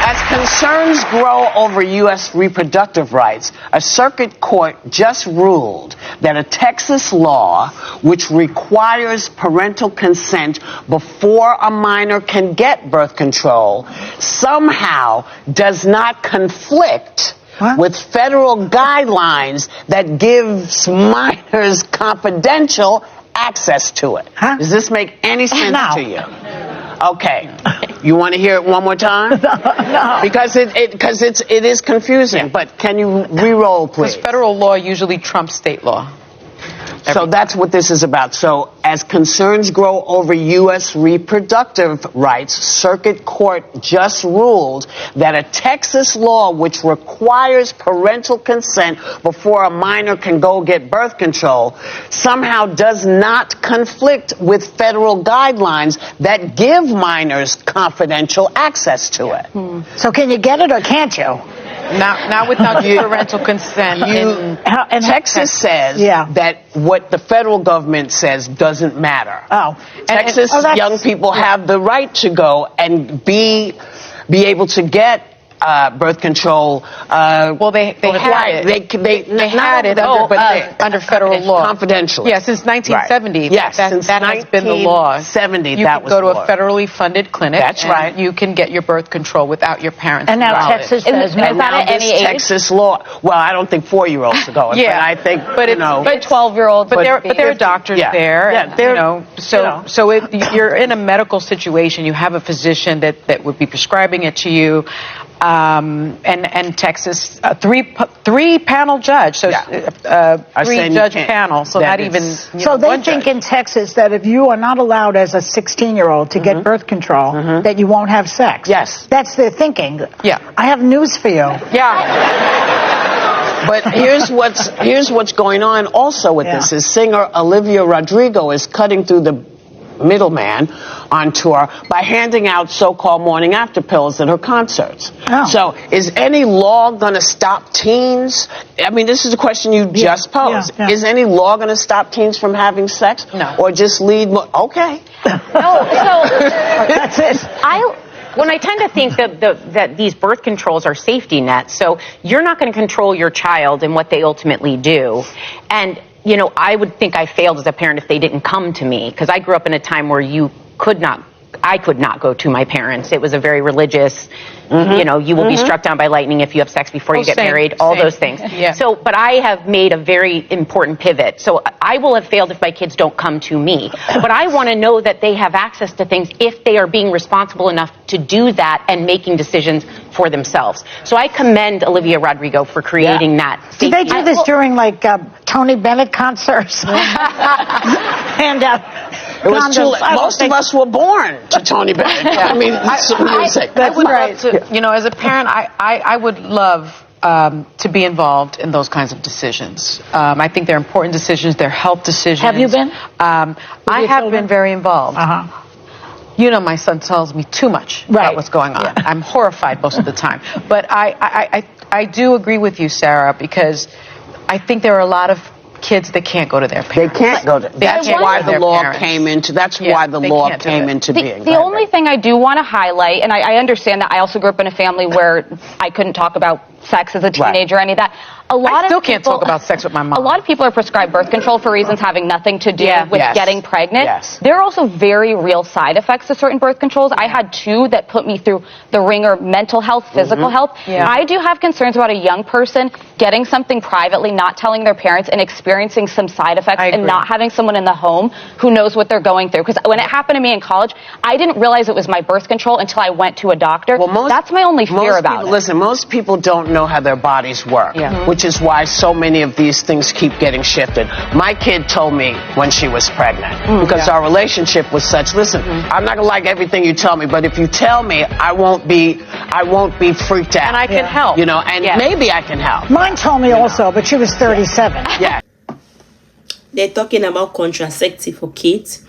As concerns grow over U.S. reproductive rights, a circuit court just ruled that a Texas law which requires parental consent before a minor can get birth control somehow does not conflict with federal guidelines that gives minors confidential access to it. Does this make any sense to you? Okay. You want to hear it one more time? No. Because it is confusing. But can you re-roll, please? Because federal law usually trumps state law. So that's what this is about. So as concerns grow over U.S. reproductive rights, Circuit Court just ruled that a Texas law which requires parental consent before a minor can go get birth control somehow does not conflict with federal guidelines that give minors confidential access to it. So can you get it or can't you? Not without parental consent. And Texas says that what the federal government says doesn't matter. Texas young people have the right to go and be able to get birth control. Well, they had it. They had it under federal law. Confidentially. Yeah, since 1970. Right. Yes, that has been the law. 70, you that can was go to law. a federally funded clinic. That's right. You can get your birth control without your parents' And now knowledge. Texas says, is that at any age? Texas law. Well, I don't think 4-year-olds are going. Yeah, but I think but you know, but 12-year-olds. But there are doctors there. Yeah, you know, so you're in a medical situation. You have a physician that would be prescribing it to you. And Texas, three panel judge, so 3-judge panel, so not even. So they think in Texas that if you are not allowed as a 16-year-old to get birth control, that you won't have sex. Yes, that's their thinking. Yeah, I have news for you. Yeah. But here's what's going on also with this is singer Olivia Rodrigo is cutting through the middleman on tour by handing out so-called morning after pills at her concerts. So is any law going to stop teens? I mean, this is a question you just posed. Is any law going to stop teens from having sex? No. Or just lead more? Okay. No, so that's it. When I tend to think that these birth controls are safety nets, so you're not going to control your child and what they ultimately do. And you know, I would think I failed as a parent if they didn't come to me, because I grew up in a time where I could not go to my parents. It was a very religious, you know, you will be struck down by lightning if you have sex before you get married, all those things. Yeah. So, but I have made a very important pivot. So I will have failed if my kids don't come to me. But I want to know that they have access to things if they are being responsible enough to do that and making decisions for themselves. So I commend Olivia Rodrigo for creating that. Did they do this during like Tony Bennett concerts? And it was too late. Most of us were born to Tony Bennett. I mean, music. I would love to, you know, as a parent, I would love to be involved in those kinds of decisions. I think they're important decisions. They're health decisions. Have you been? I have been very involved. You know, my son tells me too much about what's going on. I'm horrified most of the time. But I do agree with you, Sarah, because I think there are a lot of kids that can't go to their parents. They can't go to. That's why the law came into. That's why the law came into being. The only thing I do want to highlight, and I understand that I also grew up in a family where I couldn't talk about sex as a teenager or any of that. I still can't talk about sex with my mom. A lot of people are prescribed birth control for reasons having nothing to do with getting pregnant. There are also very real side effects to certain birth controls. I had 2 that put me through the ringer: mental health, physical health. I do have concerns about a young person getting something privately, not telling their parents, and experiencing some side effects and not having someone in the home who knows what they're going through. Because when it happened to me in college, I didn't realize it was my birth control until I went to a doctor. Well, that's my only fear about it. Listen, most people don't know how their bodies work, which is why so many of these things keep getting shifted. My kid told me when she was pregnant, because our relationship was such, listen, I'm not gonna like everything you tell me, but if you tell me, I won't be freaked out. And I can help. You know, and maybe I can help. Mine told me also, but she was 37. They're talking about contraceptive for kids,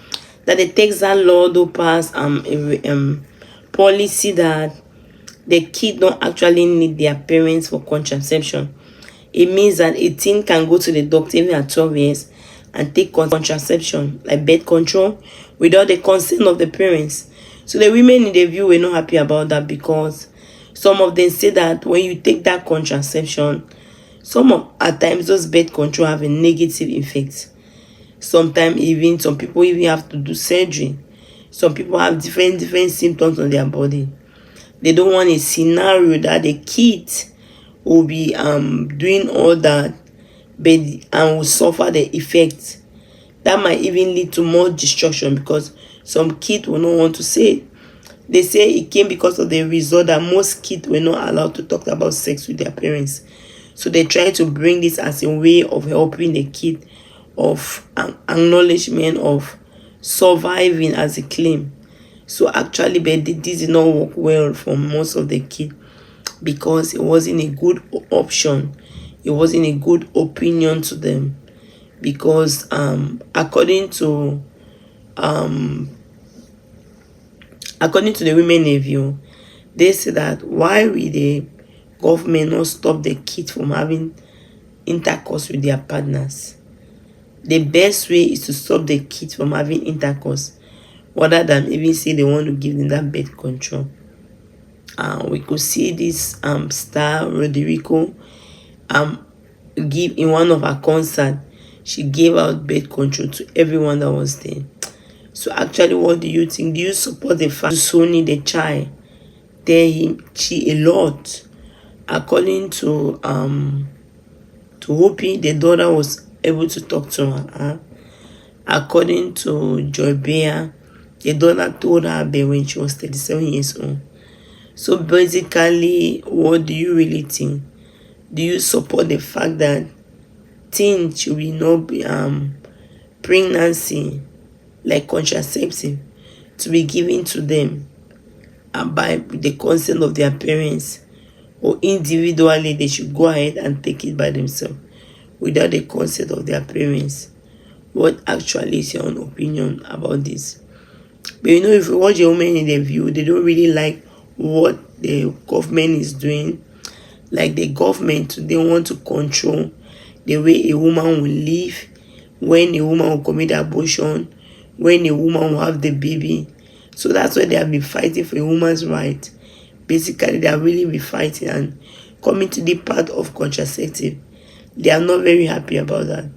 that the Texas law do pass policy that the kid don't actually need their parents for contraception. It means that a teen can go to the doctor even at 12 years and take contraception, like birth control, without the consent of the parents. So the women in the view were not happy about that, because Some of them say that when you take that contraception, at times those birth control have a negative effect. Sometimes even some people even have to do surgery. Some people have different symptoms on their body. They don't want a scenario that the kid will be doing all that, but and will suffer the effects. That might even lead to more destruction, because some kids will not want to say it. They say it came because of the result that most kids were not allowed to talk about sex with their parents. So they try to bring this as a way of helping the kid, of acknowledgement of surviving as a claim. So actually, but this did not work well for most of the kids, because it wasn't a good option. It wasn't a good opinion to them, because according to the women review, they say that why will the government not stop the kids from having intercourse with their partners? The best way is to stop the kids from having intercourse, rather than even say they want to give them that birth control. We could see this star Rodrigo give in one of her concerts. She gave out birth control to everyone that was there. So actually, what do you think? Do you support the fact Sony the child tell him she a lot? According to Whoopi, the daughter was able to talk to her. According to Joy Bear, the daughter told her about when she was 37 years old. So basically, what do you really think? Do you support the fact that teens should not be pregnancy, like contraceptive, to be given to them by the consent of their parents, or individually they should go ahead and take it by themselves without the consent of their parents? What actually is your own opinion about this? But you know, if you watch a woman in the view, they don't really like what the government is doing. Like the government, they want to control the way a woman will live, when a woman will commit abortion, when a woman will have the baby. So that's why they have been fighting for a woman's right. Basically, they are really been fighting, and coming to the part of contraceptive, they are not very happy about that.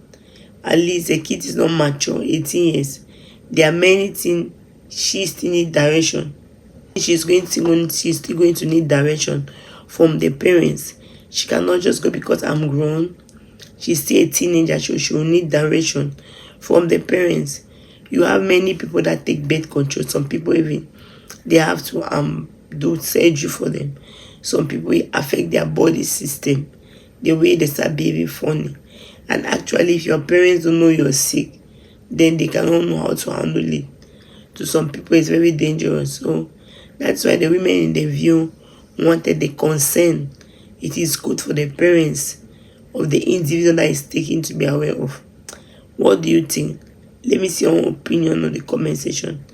At least the kid is not mature, 18 years. There are many things she still needs direction. She's still going to need direction from the parents. She cannot just go because I'm grown. She's still a teenager, so she will need direction from the parents. You have many people that take birth control. Some people even, they have to do surgery for them. Some people, it affect their body system, the way they start behaving funny. And actually, if your parents don't know you're sick, then they cannot know how to handle it. To some people, it's very dangerous. So that's why the women in the view wanted the consent. It is good for the parents of the individual that is taken to be aware of. What do you think? Let me see your opinion on the comment section.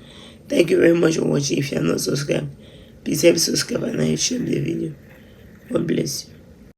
Thank you very much for watching. If you are not subscribed, please help subscribe and share the video. God bless you.